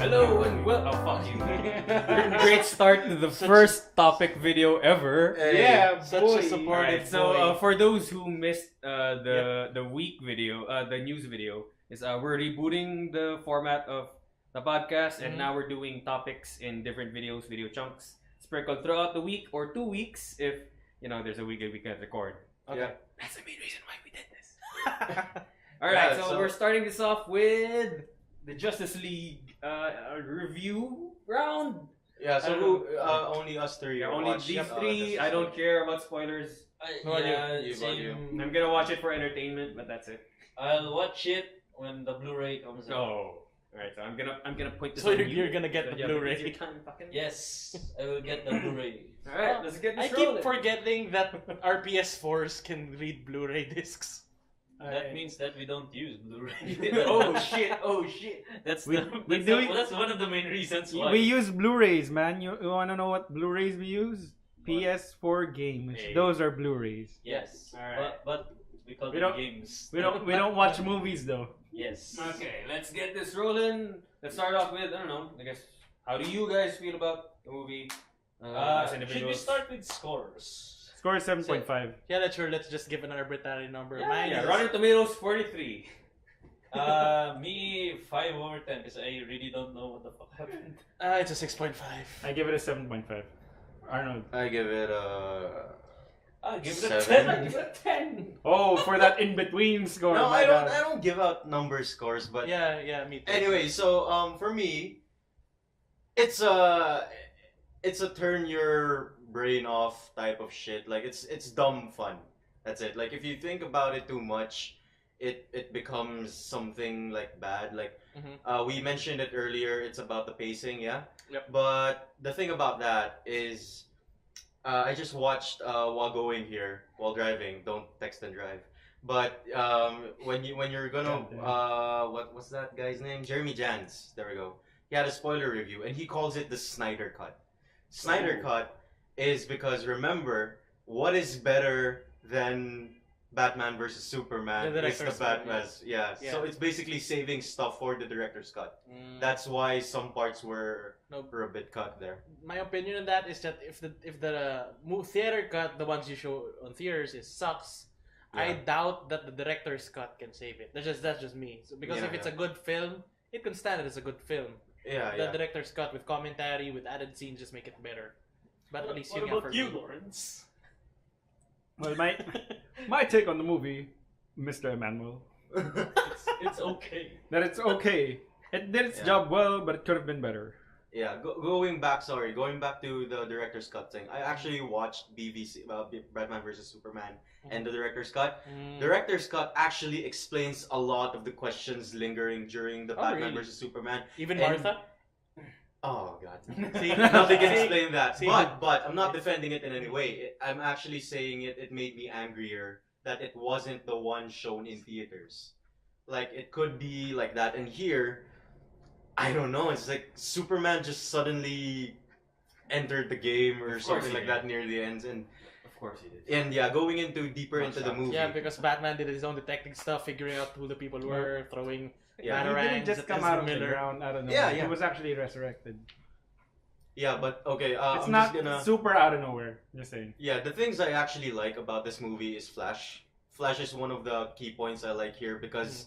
Hello and well. Oh fuck you! Great start to the first topic video ever. Yeah, Such boy. a supportive Alright, so boy. for those who missed the week video, the news video, is we're rebooting the format of the podcast, and now we're doing topics in different videos, video chunks, sprinkled throughout the week or 2 weeks if there's a week that we can record. Okay. Yeah. That's the main reason why we did this. Alright, Yeah, so we're starting this off with the Justice League review round. Yeah, I so don't only us three. Yeah, will only watch, these three. Justice I don't League. care about spoilers. You, same. I'm gonna watch it for entertainment, but that's it. I'll watch it when the Blu-ray comes out. Oh, alright. So I'm gonna point this. So on you're gonna get So the you have to Blu-ray. use your time, fucking. Yes, I will get the Blu-ray. All right, let's get this I keep rolling. forgetting that our PS4s can read Blu-ray discs. That means that we don't use Blu-ray. Oh shit! Oh shit! That's We that's, do- that's one of the main reasons why. We use Blu-rays, man. You wanna know what Blu-rays we use? PS4 games. Hey. Those are Blu-rays. Yes, Alright. but we call We them don't- games. We don't watch movies though. Yes. Okay, let's get this rolling. Let's start off with I don't know. I guess how do you guys feel about the movie? As Should we individuals? start with scores? Score is 7.5. Yeah, that's sure. Let's just give an arbitrary number. Yeah, Mine Yeah, is- Rotten Tomatoes 43. Me 5 over 10 because I really don't know what the fuck happened. It's a 6.5. I give it a 7.5. Arnold. I give it I'll give it a 7. 10. Give it a 10. Oh, for that in-between score. No, my I don't. God. I don't give out number scores, but Yeah, me too. anyway. So for me, it's a turn your brain off type of shit. Like it's dumb fun. That's it. Like if you think about it too much, it becomes something like bad. Like we mentioned it earlier. It's about the pacing, yeah. Yep. But the thing about that is, I just watched while going here while driving. Don't text and drive. But when you're gonna what's that guy's name? Jeremy Jans. There we go. He had a spoiler review and he calls it the Snyder Cut. Snyder Cut is because remember what is better than Batman versus Superman The is the director's cut, Batman's yeah. So it's basically saving stuff for the director's cut. That's why some parts were a bit cut there. My opinion on that is that if the theater cut, the ones you show on theaters, sucks. I Yeah. doubt that the director's cut can save it. That's just me. So because Yeah, if it's yeah. a good film, it can stand it as a good film. Yeah, The yeah. director's cut with commentary, with added scenes, just make it better. But at least What yun nga about for you, me. Lawrence? Well, my take on the movie, Mr. Emmanuel, It's okay. that it's okay. It did its Yeah. job well, but it could have been better. Yeah, going back to the director's cut thing. I actually watched Batman vs Superman and the director's cut. Director's cut actually explains a lot of the questions lingering during the Oh, Batman really? vs Superman. Even And- Martha? Oh god. See? Nothing can See? explain that. See? But I'm not defending it in any way. I'm actually saying it made me angrier that it wasn't the one shown in theaters. Like it could be like that, and here I don't know, it's like Superman just suddenly entered the game or Of course something he like did. that near the end, and Of course he did. yeah, going deeper Not into the shocked. movie. Yeah, because Batman did his own detective stuff, figuring out who the people were, throwing Yeah. He batarangs didn't just at come Ezra out of the Miller. ground. I don't know. Yeah, He yeah. was actually resurrected. Yeah, but okay, It's I'm not just gonna. super out of nowhere. Just saying. Yeah, the things I actually like about this movie is Flash. Flash is one of the key points I like here because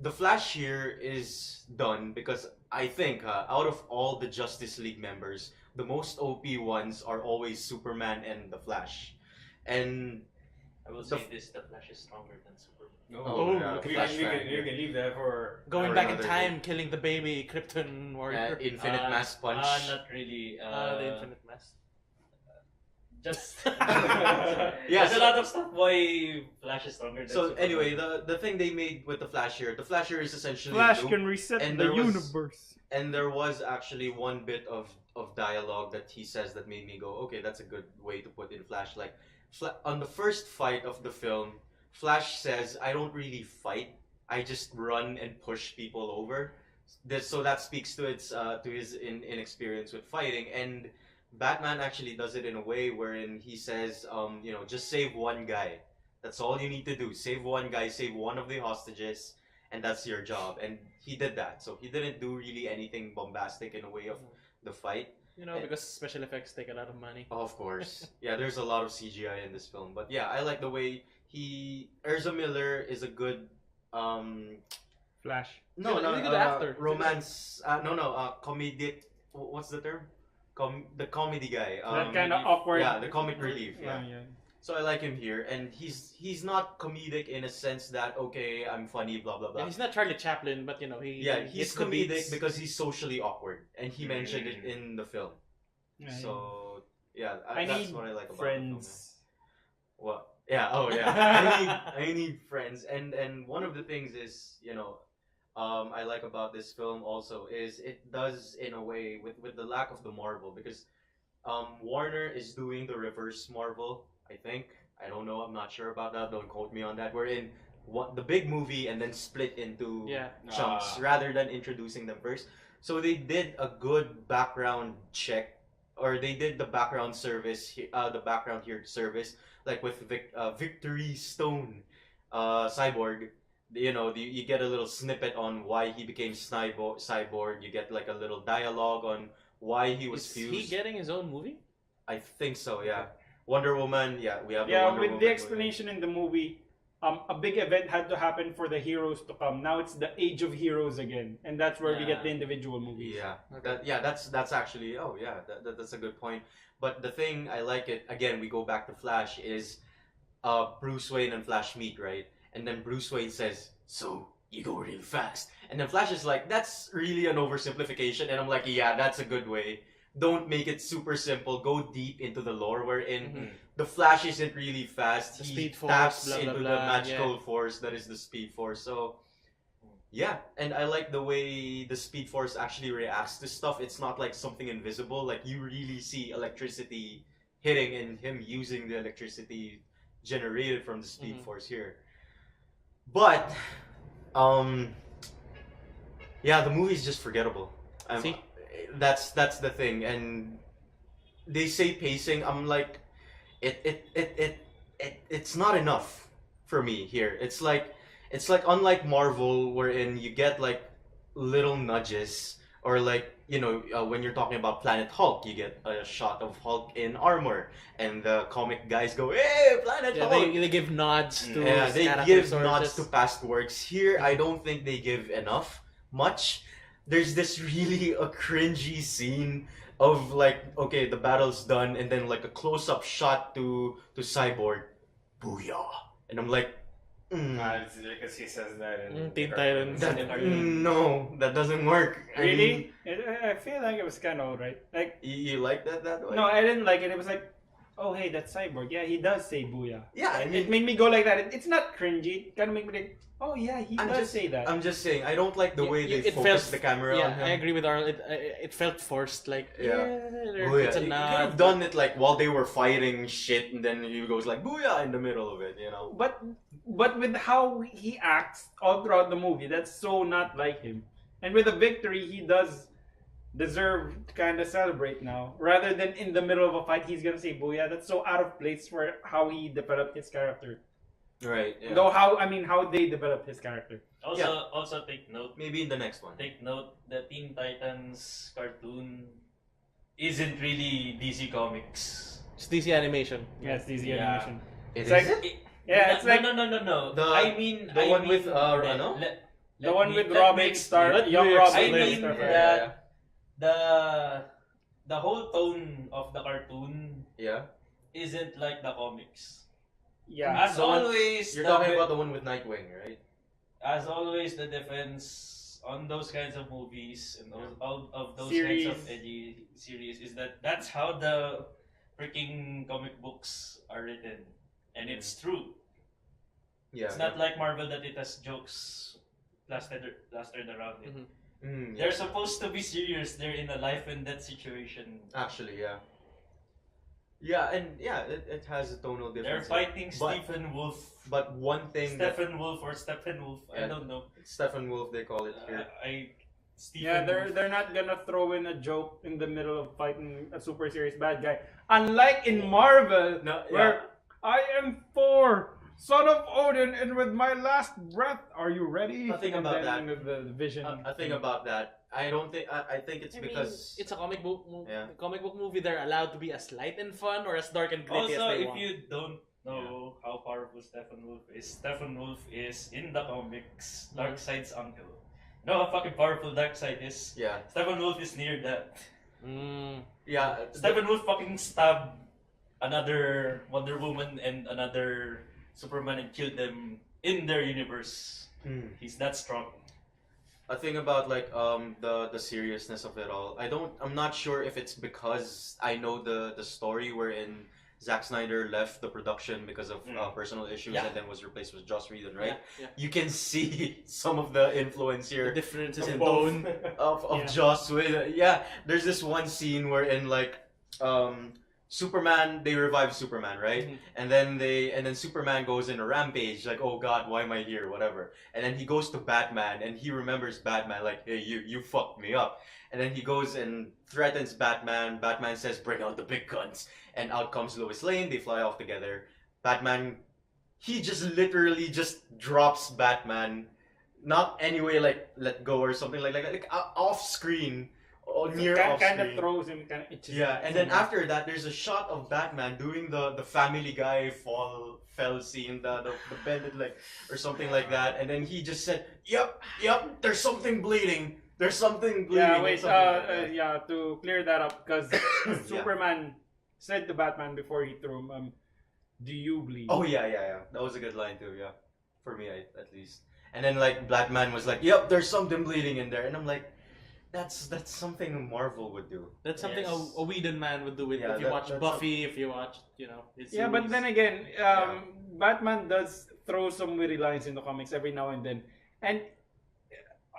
the Flash here is done because I think out of all the Justice League members, the most OP ones are always Superman and the Flash. And I will The say this: the Flash is stronger than Superman. Oh, yeah, look at you, Flash can, you, fan, can, you can leave that for Going Or back in another time, day. killing the baby Krypton warrior. Infinite Mass Punch. Not really. The Infinite Mass. Just Yeah, there's so- a lot of stuff why Flash is stronger than So Superman. anyway, the thing they made with the Flash here is essentially Flash Luke, can reset and the there was- universe. and there was actually one bit of dialogue that he says that made me go, okay, that's a good way to put in Flash. Like on the first fight of the film, Flash says, "I don't really fight. I just run and push people over." So that speaks to his inexperience with fighting. And Batman actually does it in a way wherein he says, just save one guy. That's all you need to do. Save one guy, save one of the hostages, and that's your job. And he did that. So he didn't do really anything bombastic in a way of the fight. You know, because special effects take a lot of money. Of course. Yeah, there's a lot of CGI in this film. But yeah, I like the way Erza Miller is a good Flash. no, He's a no, good actor. romance comedic, what's the term? The comedy guy. That kind of awkward. Yeah, the comic relief. Yeah, Yeah. yeah. So I like him here, and he's not comedic in a sense that okay, I'm funny, blah blah blah. Yeah, he's not Charlie Chaplin, but you know he's He's the comedic beats. because he's socially awkward, and he mentioned it in the film. Yeah, So yeah, I that's need what I like about friends. the film. What? Yeah. Oh yeah. I need friends, and one of the things is I like about this film also is it does in a way with the lack of the Marvel because Warner is doing the reverse Marvel. I think I don't know. I'm not sure about that. Don't quote me on that. We're in the big movie and then split into chunks rather than introducing them first. So they did a good background check, or they did the background service, the background here service, like with Victory Stone, Cyborg. You get a little snippet on why he became cyborg. You get like a little dialogue on why he was Is fused. he getting his own movie? I think so. Yeah. Wonder Woman. Yeah, we have. Yeah, the Wonder with Woman the explanation in the movie, a big event had to happen for the heroes to come. Now it's the Age of Heroes again, and that's where we get the individual movies. Yeah, that's actually that's a good point. But the thing I like it again, we go back to Flash is, Bruce Wayne and Flash meet, right? And then Bruce Wayne says, "So you go really fast," and then Flash is like, "That's really an oversimplification," and I'm like, "Yeah, that's a good way. Don't make it super simple. Go deep into the lore wherein the Flash isn't really fast. The he Speed Force, taps blah, blah, into blah, the magical force that is the Speed Force." So, yeah, and I like the way the Speed Force actually reacts to stuff. It's not like something invisible. Like you really see electricity hitting and him using the electricity generated from the Speed Force here. But, yeah, the movie's just forgettable. See? That's the thing, and they say pacing. I'm like, it's not enough for me here. It's like unlike Marvel, wherein you get like little nudges, or like when you're talking about Planet Hulk, you get a shot of Hulk in armor, and the comic guys go, "Hey, Planet Hulk!" They give nods to they character give sources. nods to past works. Here, I don't think they give much. There's this really a cringy scene of like, okay, the battle's done, and then like a close-up shot to Cyborg, booyah, and I'm like, It's because he says that in Teen Titans. no, that doesn't work. I mean, Really? I feel like it was kind of alright. Like, you like that way? no, I didn't like it. It was like, oh hey, that's Cyborg. Yeah, he does say booyah. Yeah, I It mean, made me go like that. It's not cringy. It kind of made me like, oh yeah, he does say that. I'm just saying, I don't like the way they it focus felt- the camera on him. I agree with Arnold. It felt forced. Like Booyah. it's a You could nod. have done it like while they were fighting shit, and then he goes like booyah in the middle of it, But with how he acts all throughout the movie, that's so not like him. And with the victory, he does deserve to kind of celebrate now, rather than in the middle of a fight he's gonna say booyah. That's so out of place for how he developed his character. Right. Yeah. Though how they developed his character. Also take note. Maybe in the next one. Take note the Teen Titans cartoon isn't really DC Comics. It's DC animation. Yes, DC Yeah. animation. It It's like- is? Yeah, it's like no. I mean the one with, ano? the one with Robin Star, young Robin. I Star. mean that the whole tone of the cartoon Yeah. isn't like the comics. Yeah. As the one- always, You're the talking be- about the one with Nightwing, right? as always, the defense on those kinds of movies and of those Series. kinds of edgy series is that that's how the freaking comic books are written, and it's true. Yeah. It's not like Marvel that it has jokes plastered around it. Mhm. They're supposed to be serious. They're in a life and death situation. Actually, yeah. Yeah, and yeah, it has a tonal They're difference. fighting But- Stephen Wolf. But one thing that Stephen Wolf or Stephen Wolf. I Yeah. don't know. Stephen Wolf, they call it here. Stephen Yeah, Wolf. they're not gonna throw in a joke in the middle of fighting a super serious bad guy. Unlike in Marvel, No, where I am Thor, son of Odin, and with my last breath, are you ready? I think And about then that. The vision. I think about that. I don't think. I think it's I because mean, it's a comic book. Yeah. Comic book movie. They're allowed to be as light and fun or as dark and gritty Also, as they if want. you don't know how powerful Steppenwolf is in the comics Darkseid's uncle. You know how fucking powerful Darkseid is? yeah, Steppenwolf is near that. yeah. Steppenwolf fucking stabbed another Wonder Woman and another Superman and killed them in their universe. He's that strong. A thing about like the seriousness of it all. I'm not sure if it's because I know the story wherein Zack Snyder left the production because of personal issues Yeah. and then was replaced with Joss Whedon, right? Yeah. You can see some of the influence The here differences of in both. tone. of Yeah. Joss Whedon. Yeah, there's this one scene wherein like Superman, they revive Superman, right? Mhm. And then Superman goes in a rampage, like, oh god, why am I here? Whatever. And then he goes to Batman and he remembers Batman, like, hey, you fucked me up. And then he goes and threatens Batman. Batman says, bring out the big guns. And out comes Lois Lane, they fly off together. Batman, he just literally just drops Batman. Not anyway like let go or something like that. Like off screen. Or near off Kind of screen. throws him. Kind of itches. Yeah, him. and then after that, there's a shot of Batman doing the Family Guy fell scene, the bended leg or something like that, and then he just said, "Yep, there's something bleeding. There's something bleeding." Yeah, or wait. something like that. Yeah, to clear that up, because Superman said to Batman before he threw him, "Do you bleed?" Oh yeah. That was a good line too. Yeah, for me at least. And then like Batman was like, "Yep, there's something bleeding in there," and I'm like, "That's something Marvel would do." That's something Yes. a Whedon man would do with Yeah, if you watch that's Buffy, if you watch, his Yeah, but series. then again, Batman does throw some witty lines in the comics every now and then, and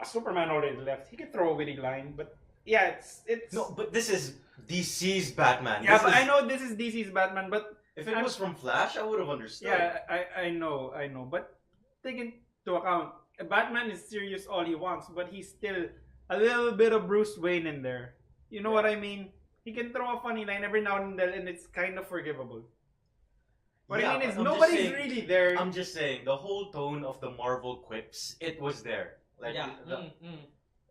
Superman already left. He can throw a witty line, but yeah, it's No, but this is DC's Batman. yeah. This But is- I know this is DC's Batman, but if it was from Flash, I would have understood. yeah, I know, but take into account, Batman is serious all he wants, but he's still a little bit of Bruce Wayne in there. You know what I mean? He can throw a funny line every now and then, and it's kind of forgivable. What Yeah, I mean is, but I'm just nobody's saying- really there. I'm just saying, the whole tone of the Marvel quips, it was there. Like, Yeah.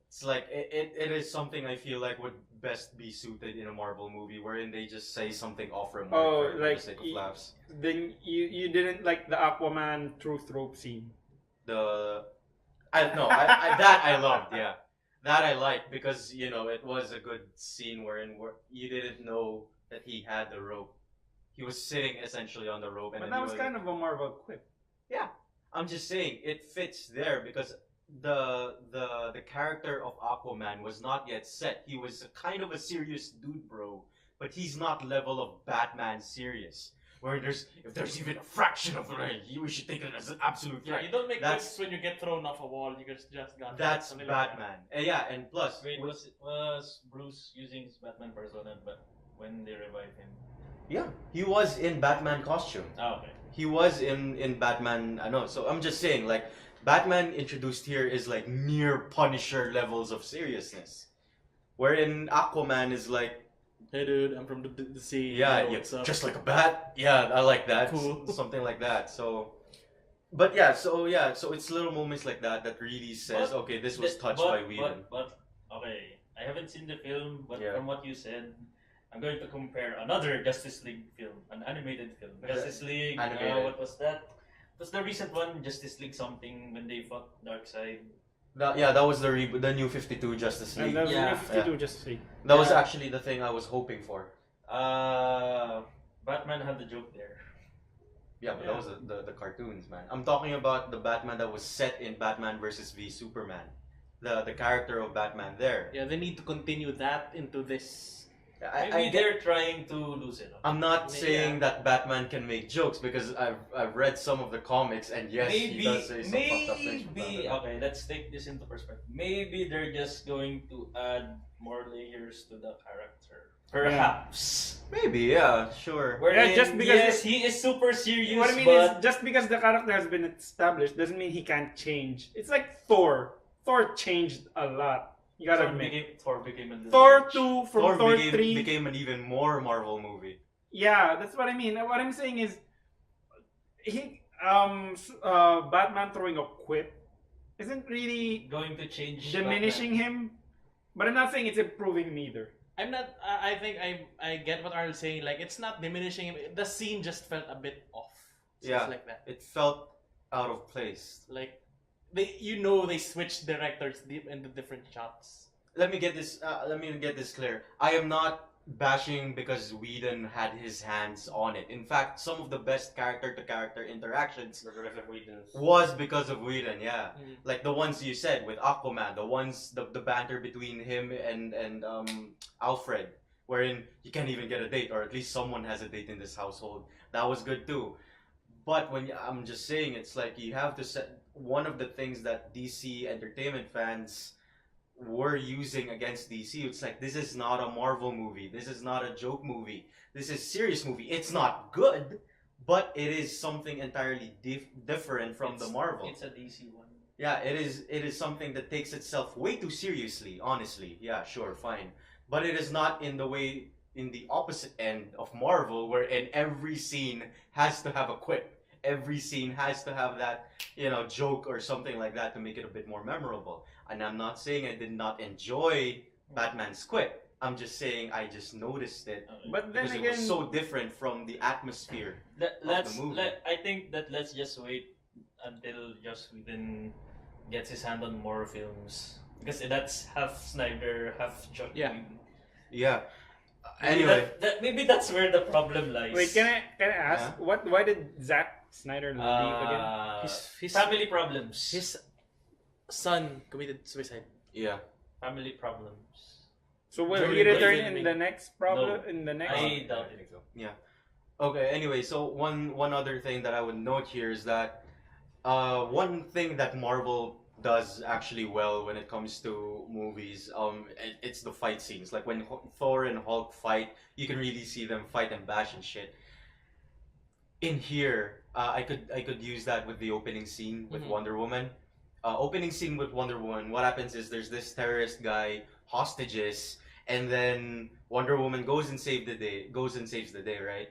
it's like it is something I feel like would best be suited in a Marvel movie, wherein they just say something off remark Oh, for like, the sake of laughs. Then you didn't like the Aquaman truth rope scene. That I loved, yeah. That I liked because it was a good scene where you didn't know that he had the rope. He was sitting essentially on the rope, and But then that was kind of a Marvel quip. I'm just saying it fits there because the character of Aquaman was not yet set. He was kind of a serious dude, bro, but he's not level of Batman serious. Where if there's even a fraction of it, we should take it as an absolute Yeah, threat. you don't make That's- quips when you get thrown off a wall. You just got That's something like that. Batman. And plus, Wait, was Bruce using his Batman persona but when they revived him? yeah, he was in Batman costume. Oh, okay. He was in Batman. I know. So I'm just saying, like, Batman introduced here is like near Punisher levels of seriousness, wherein Aquaman is like, Hey dude, I'm from the sea. yeah, What's up? just like a bat. Yeah, I like that. Cool. Something like that. So, but yeah, so it's little moments like that that really says, But- okay, this was touched but, by Whedon. But okay, I haven't seen the film, but Yeah. from what you said, I'm going to compare another Justice League film, an animated film. Okay. Justice League. Animated. What was that? What's the recent one? Justice League something when they fought Darkseid. That was the new 52 Justice And League. that was Yeah. 52 just see. That was Yeah. actually the thing I was hoping for. Batman had the joke there. Yeah, but Yeah. that was the cartoons, man. I'm talking about the Batman that was set in Batman versus v Superman. The character of Batman there. Yeah, they need to continue that into this. Maybe they're trying to loosen up. I'm not Yeah. saying that Batman can make jokes because I've read some of the comics and yes, he does say some fucked up things. from time to time. Okay, let's take this into perspective. Maybe they're just going to add more layers to the character. Perhaps. Maybe, yeah, sure. Wherein, just because yes, he is super serious, What I mean but is, just because the character has been established doesn't mean he can't change. It's like Thor. Thor changed a lot. You gotta admit. Thor became a Thor 2 from Thor Thor, became, 3. became an even more Marvel movie. Yeah, that's what I mean. What I'm saying is, Batman throwing a quip isn't really Going to change diminishing him, but I'm not saying it's improving him either. I'm not. I think I get what Arl's saying. Like it's not diminishing him. The scene just felt a bit off. So Yeah. it's like that. It felt out of place. Like they switched directors deep into different shots. Let me get this clear. I am not bashing because Whedon had his hands on it. In fact, some of the best character-to-character interactions Because of Whedon's. was because of Whedon. Yeah, Mhm. like the ones you said with Aquaman, the banter between him and Alfred, wherein you can't even get a date, or at least someone has a date in this household. That was good too. But I'm just saying, it's like you have to set one of the things that DC entertainment fans were using against DC. It's like, this is not a Marvel movie. This is not a joke movie. This is a serious movie. It's not good, but it is something entirely different from the Marvel. It's a DC one. Yeah, it is. It is something that takes itself way too seriously. Honestly, yeah, sure, fine, but it is not in the opposite end of Marvel, wherein every scene has to have a quip. Every scene has to have that, joke or something like that to make it a bit more memorable. And I'm not saying I did not enjoy Batman's quip. I'm just saying I just noticed it But then because again, it was so different from the atmosphere. movie. I think that let's just wait until Joss Whedon gets his hand on more films, because that's half Snyder, half Joss Yeah. Whedon. Yeah. Maybe Anyway, maybe that's where the problem lies. wait, can I ask why did Zack Snyder leave again? His Family problems. his son committed suicide. yeah. Family problems. So will During he the return filming. in the next problem? No. In the next? I doubt it. Okay. Anyway, so one other thing that I would note here is that one thing that Marvel does actually well when it comes to movies, it's the fight scenes. Like when Thor and Hulk fight, you can really see them fight and bash and shit. In here, I could use that with the opening scene with Mhm. Wonder Woman. Opening scene with Wonder Woman. What happens is there's this terrorist guy, hostages, and then Wonder Woman goes and saves the day, right?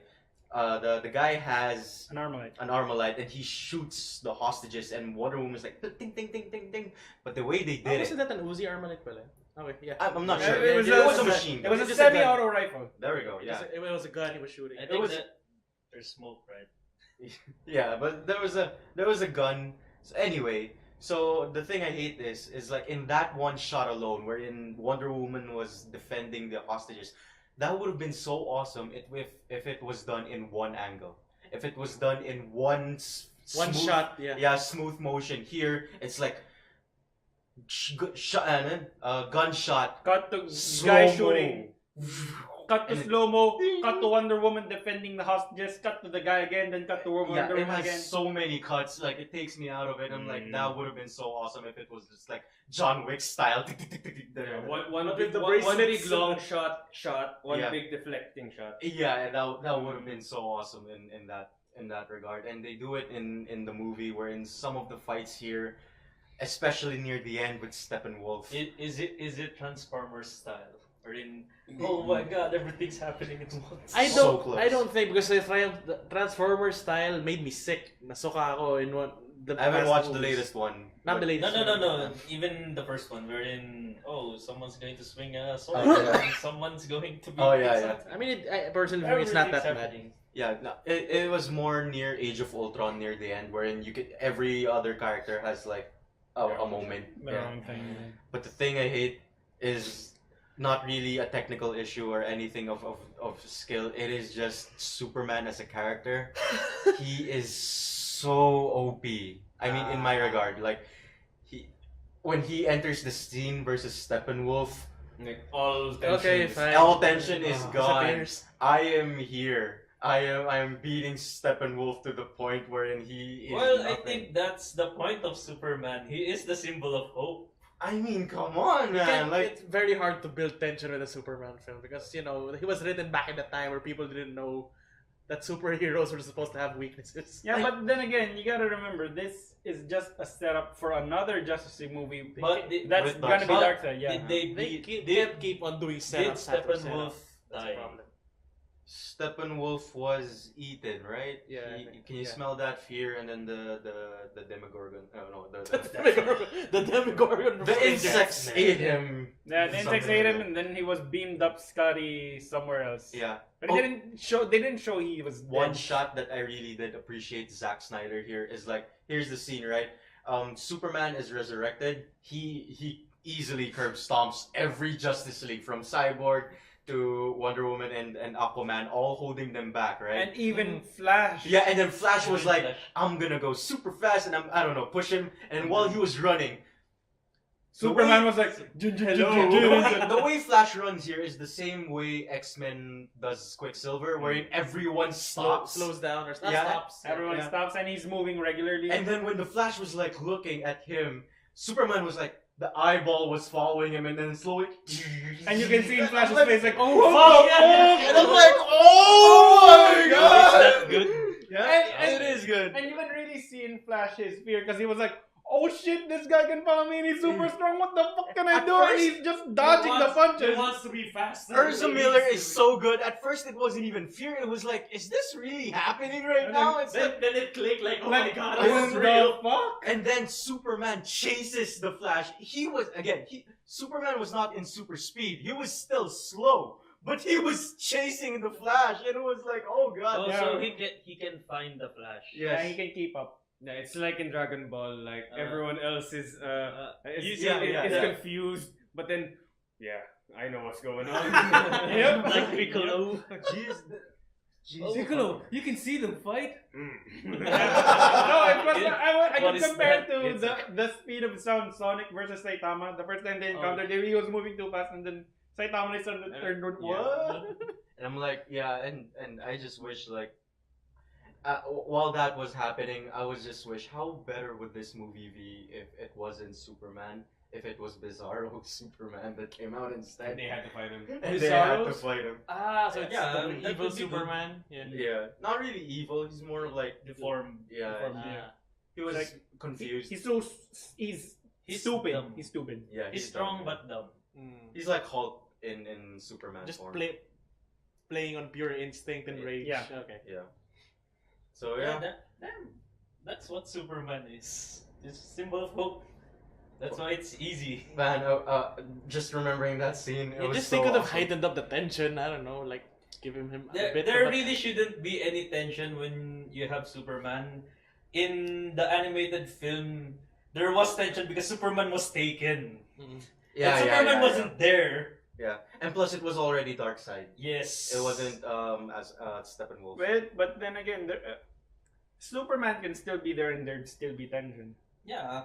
The guy has An Armalite. an Armalite and he shoots the hostages, and Wonder Woman's like ting ting ting ting ting. But the way they did Wasn't it, that an Uzi Armalite pala? Okay, yeah. I'm not Yeah, sure. it was It a- was a machine It gun. was a Just a gun. semi-auto rifle. There we go. Yeah, It was a gun he was shooting. I It think was- that there's smoke, right? yeah. But there was a gun. So anyway, so the thing I hate is like in that one shot alone, wherein Wonder Woman was defending the hostages, that would have been so awesome if it was done in one angle. If it was done in one One smooth- shot, yeah. Yeah, smooth motion. Here, it's like gunshot. Cut to guy slow-mo. shooting. Cut to And it- slow-mo. Cut to Wonder Woman defending the hostages. Cut to the guy again. Then cut to Yeah, Wonder it Woman has again. so many cuts. Like it takes me out of it. I'm like, that would have been so awesome if it was just like John Wick style. Yeah, one With big the one big bracelets. long shot, one Yeah. big deflecting shot. Yeah, and that would have been so awesome in that regard. And they do it in the movie, where in some of the fights here, especially near the end with Steppenwolf. Is it Transformers style? Or in oh my god, everything's happening at once. So close. I don't think, because the Transformer style made me sick. Nasuka ako in the I haven't past watched the movies. latest one. Not the latest. No. Even the first one, wherein someone's going to swing a sword, Oh, yeah. and someone's going to be. Oh, yeah. I mean, personally, for me, it's not that bad. happening. Yeah, no, it was more near Age of Ultron near the end, wherein every other character has like a moment. The Yeah. wrong thing. But the thing I hate is not really a technical issue or anything of skill. It is just Superman as a character. He is so OP. I mean, in my regard, like when he enters the scene versus Steppenwolf, Like all tension. Okay, fine. all tension is gone. Disappears. I am here. I am beating Steppenwolf to the point wherein he is. Well, I nothing. think that's the point of Superman. He is the symbol of hope. I mean, come on, man! Like, It's very hard to build tension with a Superman film, because he was written back in the time where people didn't know that superheroes were supposed to have weaknesses. Yeah, but then again, you gotta remember, this is just a setup for another Justice League movie. But That's with gonna be Darkseid. Darkseid, yeah. Did they They did can't keep on doing did setup after Steppenwolf setup. That's the die? problem. Steppenwolf was eaten, right? Yeah, I He, think- can you yeah. smell that fear? And then the Demogorgon. Oh no, The Demogorgon. from the Stranger insects Things. ate him. Yeah, the insects Something ate like him, that. and then he was beamed up Scotty somewhere else. Yeah. But Oh. they didn't show. They didn't show he was One dead. shot that I really did appreciate Zack Snyder here is like, here's the scene, right? Superman is resurrected. He easily curb stomps every Justice League from Cyborg to Wonder Woman and Aquaman, all holding them back, right? And even Flash. yeah, and then Flash was like, Flash. I'm gonna go super fast, and I don't know, push him. And while he was running, Superman was like, the way Flash runs here is the same way X-Men does Quicksilver, wherein everyone stops. slows down or Yeah. stops. everyone Yeah. stops, and he's moving regularly. And then when the Flash was like looking at him, Superman was like, the eyeball was following him, and then slowly. And you can see in Flash's like, face like, oh fuck! fuck! And I'm like, oh my Is god! that good? Yeah, And- it is good. And you can really see in Flash's fear because he was like, oh shit, this guy can follow me and he's super strong. What the fuck can I At do? And first, he's just dodging the He punches. wants to be faster. Urza He Miller needs is to so good. At first, it wasn't even fear. It was like, is this really happening right And now? then- It's be- like, Then it clicked like, oh Like, my god, what this is the real. fuck? and then Superman chases the Flash. He was again. Superman was not in super speed. He was still slow, but he was chasing the Flash, and it was like, oh god. Oh, Yeah. so he can find the Flash. Yes. Yeah, he can keep up. Yeah, it's like in Dragon Ball, like everyone else is confused, but then I know what's going on. Yep. Like Piccolo. Jeez. Piccolo, you can see them fight. no, Mm. it was, I What can is compare that? to the speed of sound Sonic versus Saitama. The first time they encountered him, he was moving too fast, and then Saitama is on the third one. What? And I'm like, yeah, and I just wish like, while that was happening, I was just wish how better would this movie be if it wasn't Superman, if it was Bizarro Superman that came out instead. And they had to fight him. And they had to Bizarro's? fight him. So it's Yeah, the that evil would be good. Superman. Yeah. Yeah, not really evil. He's more like Deformed. Yeah, Deformed. he was Like, confused. He's so he's He's stupid. dumb. He's stupid. yeah, He's strong but dumb. he's like Hulk in Superman Just form. playing on pure instinct and rage. Yeah. Okay. Yeah. So Yeah, yeah. that's what Superman is. It's a symbol of hope. That's why it's easy. Man, just remembering that scene, it You was just so think could have awesome. heightened up the tension. I don't know, like give him a There, bit. there of a- really shouldn't be any tension when you have Superman. In the animated film, there was tension because Superman was taken. Mm. Yeah, and yeah, Superman yeah, wasn't there. Yeah, and plus it was already Darkseid. Yes. It wasn't as Steppenwolf. But then again, Superman can still be there and there'd still be tension. Yeah.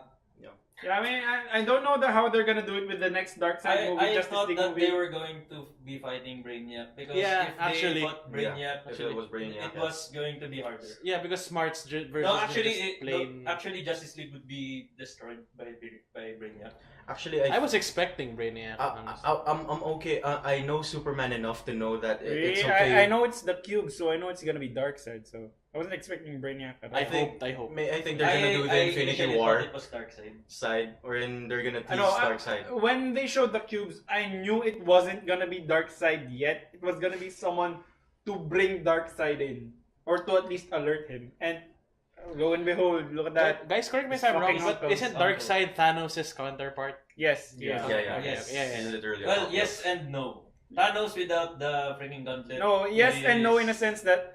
Yeah, I mean, I don't know how they're gonna do it with the next Darkseid movie, I Justice thought League that movie. they were going to be fighting Brainiac because Yeah, if actually. they fought Brainiac, If it was Brainiac, it was going to be harder. Yeah, because Smart's versus No, actually, just plain. actually, Justice League would be destroyed by Brainiac. Actually, I was expecting Brainiac. honestly. I'm okay. I know Superman enough to know that it's Really? okay. I know it's the cube, so I know it's gonna be Darkseid. So I wasn't expecting Brainiac at all. I hope. I think they're gonna do the Infinity initially War thought it was Darkseid. side, wherein they're gonna I tease know. Darkseid. When they showed the cubes, I knew it wasn't gonna be Darkseid yet. It was gonna be someone to bring Darkseid in, or to at least alert him. And lo and behold, look at that. Guys, correct me if It's I'm wrong, fucking but awesome. isn't Darkseid Thanos' counterpart? Yes. Yeah. Yeah. Yes. He's literally. a Well, copy yes of- and no. Thanos without the freaking gauntlet. No, yes and no in a is- sense that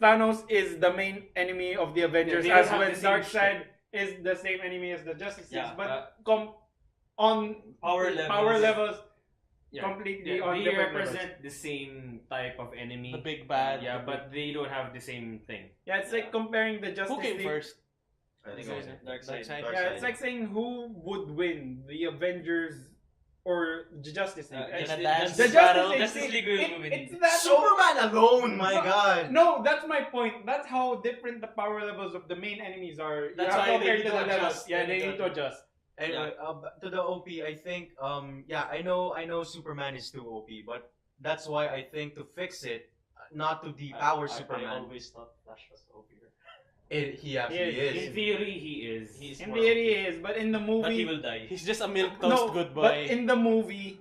Thanos is the main enemy of the Avengers, Yeah, they as have when the same Darkseid is the same enemy as the Justice League. Yeah, But on Power levels. power levels, Yeah. completely Yeah, on they different represent the same type of enemy. The big bad. Yeah, the but they don't have the same thing. Yeah, it's like comparing the big- Justice who came League. first? I think it was Darkseid. Darkseid. Yeah, it's like saying who would win, the Avengers or the Justice League. in And a dance the battle, Justice League will win. it's that Superman alone. My God. No, that's my point. That's how different the power levels of the main enemies are. That's You have why to they compare need to to the levels. adjust. Yeah, They they need need to to adjust. Anyway, to the OP, I think I know Superman is too OP, but that's why I think to fix it, not to depower I Superman, always thought Flash was OP. he actually Yes, is. In theory, he is. He's In more theory, OP. he is, but in the But he movie, will die. He's just a milk toast good but boy. in the movie,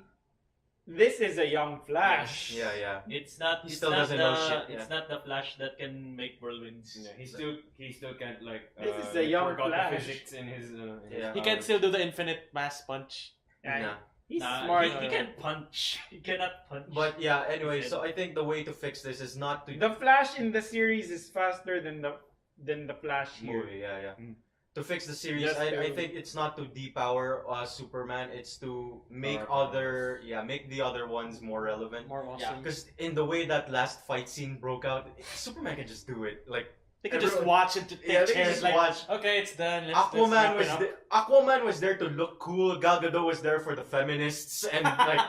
this is a young Flash. Yeah. It's not. He It's still not doesn't the. know shit, It's not the Flash that can make whirlwinds. Yeah, he still can't like. This is a young work out the Flash. physics in his. Yeah. He can still do the infinite mass punch. Yeah. He's Nah, smart. He can't punch. He cannot punch. But yeah, anyway, so I think the way to fix this is not to The Flash in the series is faster than the Flash here. movie. Yeah. Mm. To fix the series, Just I to- think it's not to depower Superman. It's to make Power make the other ones more relevant. More awesome. Because in the way that last fight scene broke out, Superman can just do it. Like They could just everyone- watch it to take Yeah, they can chairs. just Like, watch. okay, it's done. Let's wrap it up. Aquaman was there to look cool. Gal Gadot was there for the feminists, and like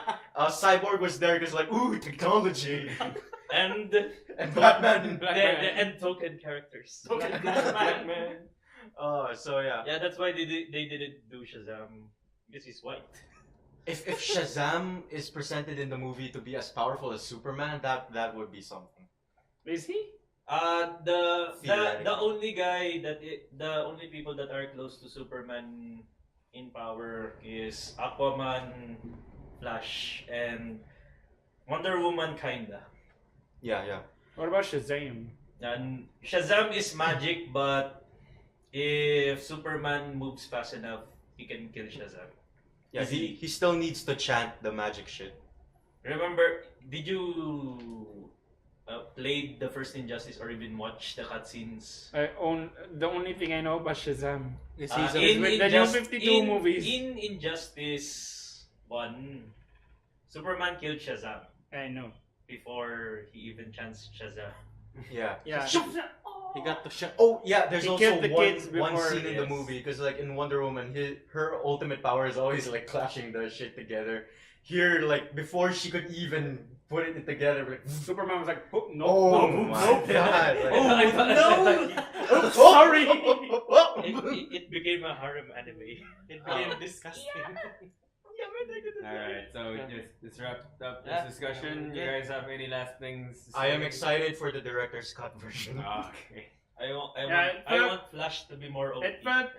Cyborg was there because like ooh technology. and And Batman. and token characters. Token Batman. So yeah. Yeah, that's why they didn't do Shazam because he's white. If Shazam is presented in the movie to be as powerful as Superman, that would be something. Is he? The Theoretically. the only people that are close to Superman in power is Aquaman, Flash, and Wonder Woman kinda. Yeah. What about Shazam? And Shazam is magic, but if Superman moves fast enough, he can kill Shazam. Yeah, he still needs to chant the magic shit. Remember, did you play the first Injustice or even watch the cutscenes? The only thing I know about Shazam is Uh, he's in with the new 52 movies. In Injustice 1, Superman killed Shazam I know. before he even chants Shazam. Yeah. Yeah. He got the shot. Oh yeah, there's He also killed the kids one before- scene in the Yes. movie because like in Wonder Woman, her ultimate power is always like clashing the shit together. Here, like before she could even put it together, like Superman was like, oh, no, oh no, my no. god! Like, Oh, I thought- no! Sorry. It became a harem anime. It became disgusting. Alright, so Yeah. just wrap up this Yeah. discussion. You Yeah. guys have any last things? to I am say? excited for the director's cut version. Okay. I Yeah, want Flash to be more OP. It felt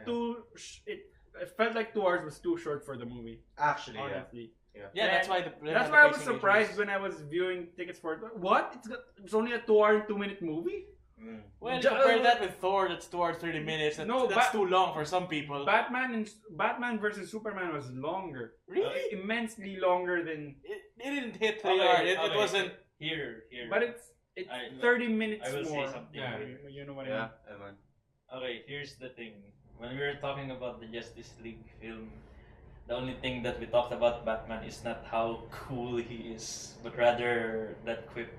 it felt like 2 hours was too short for the movie. Actually, yeah. Honestly. Yeah, that's why That's why I was surprised when I was viewing tickets for it. What? It's only a 2 hour and 2 minute movie? Mm. Well, Ju- compare that with Thor, that's 2 hours 30 minutes. No, That's but- too long for some people. Batman versus Superman was longer. Really? Immensely longer than It didn't hit 3 Okay, hours. It okay. wasn't. Here. but it's I- 30 minutes I will say more. something. Yeah. You know what I Yeah, mean? man. Okay, here's the thing. When we were talking about the Justice League film, the only thing that we talked about Batman is not how cool he is, but rather that quip.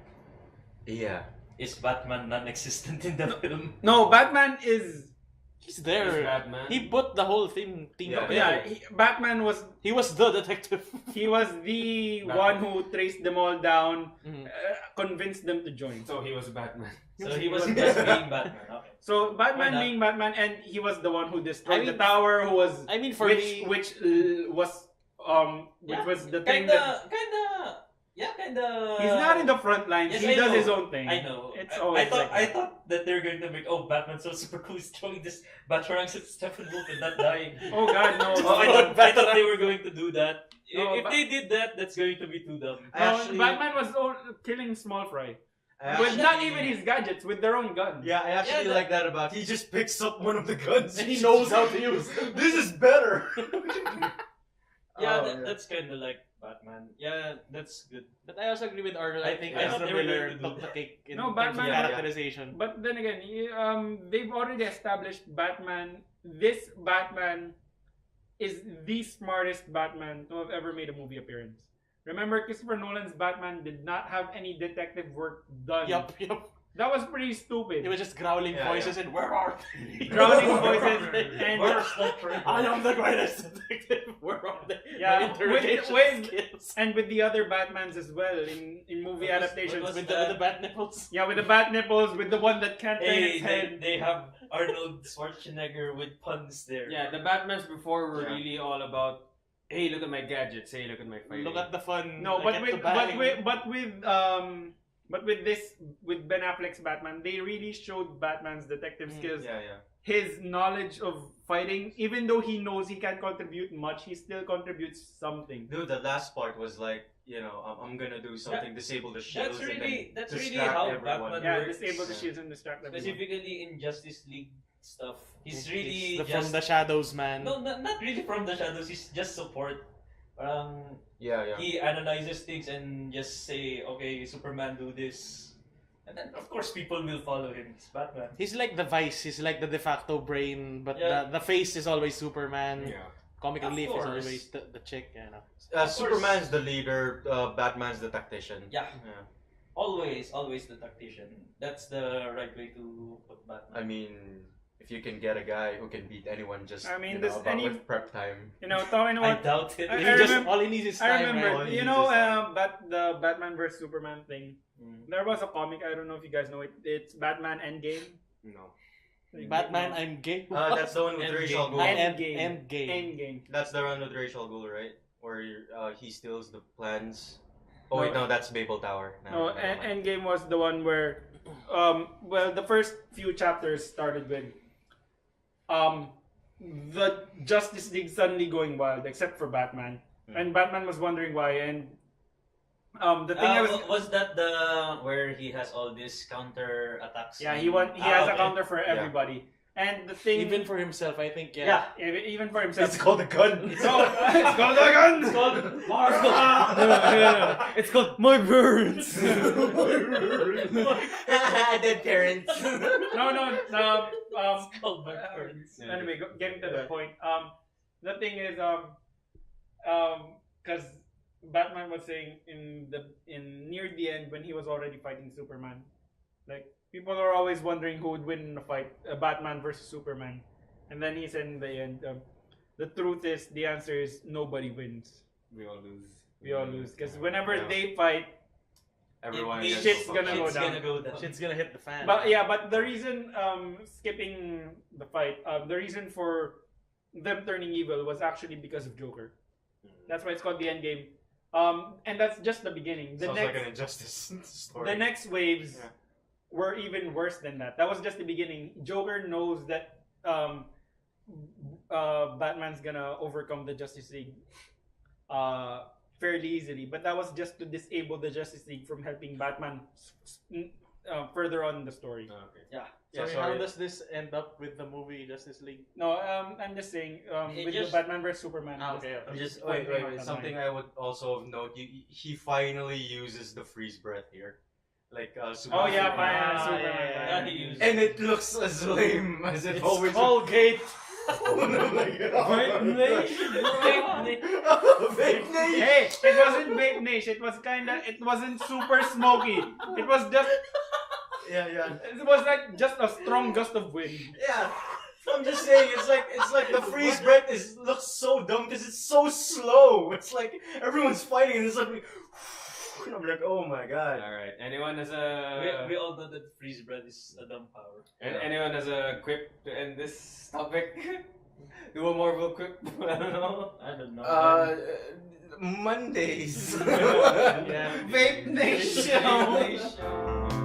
Yeah. Is Batman non-existent in the film? No, Batman is He's Is there. Batman? He put the whole team Yeah, together. Batman was He was the detective. he was the Batman. one who traced them all down, Mhm. convinced them to join. So he was Batman. So he was just being Batman. Okay. So Batman Why not? being Batman, and he was the one who destroyed I mean- the tower. Who was I mean, for which me, which was Yeah, was the thing that kinda. he's not in the front lines. Yes, he I does know. his own thing. I know. It's I always thought like I that. thought that they're going to make Batman's so super cool. He's throwing this Batarang at Steppenwolf and not dying. Oh God, no! Oh, I thought they were going to do that. No, if they did that, that's going to be too dumb. Actually- Batman was killing Small Fry I with actually- not even his gadgets, with their own guns. Yeah, I actually Yeah, like that about. He just picks up one of the guns and he knows how to use. This is better. Yeah, Oh, yeah. that's kind of like Batman. Yeah, that's good. But I also agree with Arlo. I think I Ezra thought they were Miller going to do took the that. cake in No, terms of Batman- characterization. But then again, they've already established Batman. This Batman is the smartest Batman to have ever made a movie appearance. Remember, Christopher Nolan's Batman did not have any detective work done. Yup. That was pretty stupid. He was just growling Yeah, voices and where are they? Growling voices and Where's the train? I am the greatest detective. Where are they? Yeah, My interrogation with- skills. and with the other Batmans as well in movie What was- adaptations. what was With the bat nipples. Yeah, with the bat nipples, with the one that can't turn Hey, its head. they have Arnold Schwarzenegger with puns there. Yeah, the Batmans before were Yeah. really all about, hey, look at my gadgets. Hey, look at my fighting. Look at the fun. No, I but get with to bang. but with this with Ben Affleck's Batman, they really showed Batman's detective skills. Yeah, yeah. His knowledge of fighting, even though he knows he can't contribute much, he still contributes something. Dude, the last part was like I'm gonna do something, disable the shields, That's and then really distract how everyone. Batman Yeah, works. disable the shields and distract everyone. Specifically in Justice League stuff, he's He's really the, just from the shadows, man. no, not really from the shadows. He's just support. Yeah. He analyzes things and just say, okay, Superman do this, and then of course people will follow him. It's Batman. He's like the Vice. He's like the de facto brain, but Yeah. the face is always Superman. Yeah. Comic Of relief is course. always the chick. You know. Of Superman's the leader, Batman's the tactician. Yeah. Always the tactician. That's the right way to put Batman. I mean, if you can get a guy who can beat anyone just I mean, you does know, about any- with prep time. Talking I about doubt it. I He just remember- all he needs is I time, remember, right? He needs is the Batman vs Superman thing. Mm. There was a comic. I don't know if you guys know it. It's Batman Endgame. No. Batman, I'm gay. That's the one with Endgame. Rachel Gould. Endgame. Endgame. Endgame. That's the one with Rachel Gould, right? Where he steals the plans. Oh No. wait, no, that's Babel Tower. No, never mind. Endgame was the one where, the first few chapters started with, the Justice League suddenly going wild, except for Batman, and Batman was wondering why. And the thing I Was that the where he has all these counter attacks? yeah, he has a okay. counter for everybody, and the thing Even for himself, I think. Yeah. even for himself. It's called a gun. No, it's called a gun. It's called It's called My Parents. Dead parents. No. It's called My Parents. Anyway, getting to the point. The thing is, because Batman was saying in near the end when he was already fighting Superman, like people are always wondering who would win in the fight, Batman versus Superman, and then he said in the end, the truth is the answer is nobody wins. We all lose. We all lose because whenever Yeah. they fight, Everyone It- gets shit's fucked gonna up. go It's down. gonna go down. Shit's gonna hit the fan. but the reason skipping the fight, the reason for them turning evil was actually because of Joker. That's why it's called the end game. And that's just the beginning. Sounds like an injustice story. The next waves Yeah. were even worse than that. That was just the beginning. Joker knows that Batman's gonna overcome the Justice League fairly easily, but that was just to disable the Justice League from helping Batman further on in the story. Okay. So Yeah, how sorry. does this end up with the movie Justice League? No, I'm just saying It with just- the Batman vs Superman. Okay. I'm just pointing out wait. that Something line. I would also note: he finally uses the freeze breath here, like Oh Superman. yeah, Ah, Superman. yeah. he used And it looks as lame as it It's always. Colgate. Oh my god! Fake nation. Hey, it wasn't Vape Nation. It wasn't super smoky. It was just, Yeah. it was like just a strong gust of wind. Yeah. I'm just saying, it's like the freeze breath looks so dumb because it's so slow. It's like everyone's fighting and it's like, and I'm like, oh my god. All right. Anyone has a we all know that freeze breath is a dumb power. anyone has a quip to end this topic? Do a Marvel quip. I don't know. I don't know. Mondays. Yeah. Vape Nation. Nation.